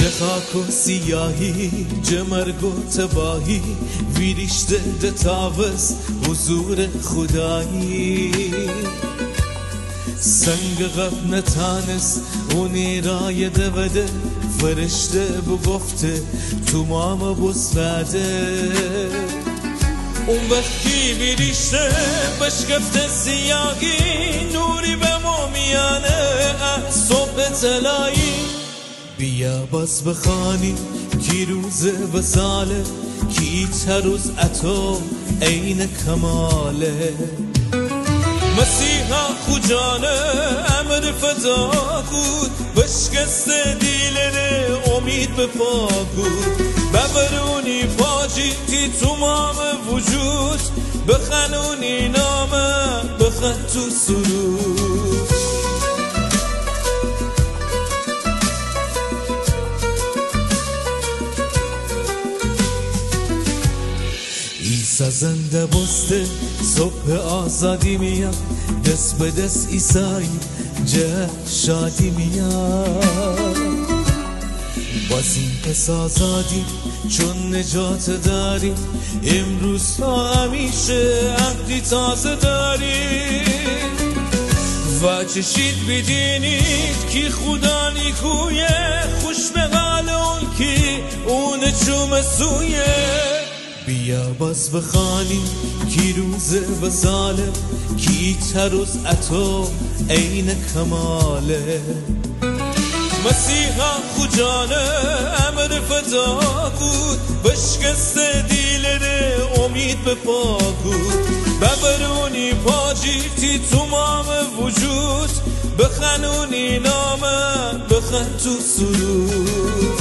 چه خاک و سیاهی چه مرگ و تباهی ویریشته ده تاوز حضور خدایی سنگ غفنتانس اونی رای دوده فرشته بگفته تو ماما بسفده اون وقتی ویریشته بشکفته سیاهی نوری به مومیانه صبح تلایی بیا باز بخوانی کی روزه و ساله کی هر روز اتو عین کماله مسیحا خوجانه امر فدا بود بشکست دیلره امید به پا بود ببرونی پاجی تی تمام وجود بخنونی نامه بخن تو سرود عیسی زنده بسته صبح آزادی میاد دست به دست عیسی جه شادی میاد باز این پس آزادی چون نجات داری امروز تا همیشه عهدی تازه داری و چشید بدینید کی خدا نیکویه خوش به حال اون کی اون چوم سویه بیا باز بخوانی کی روزه و ظالم کی هر روز اتو عین کماله مسیحا خوجانه امر فدا بود بشکست دیلره امید به پا بود ببرونی پاجی تی تمام وجود بخنونی نامه بخن تو سرود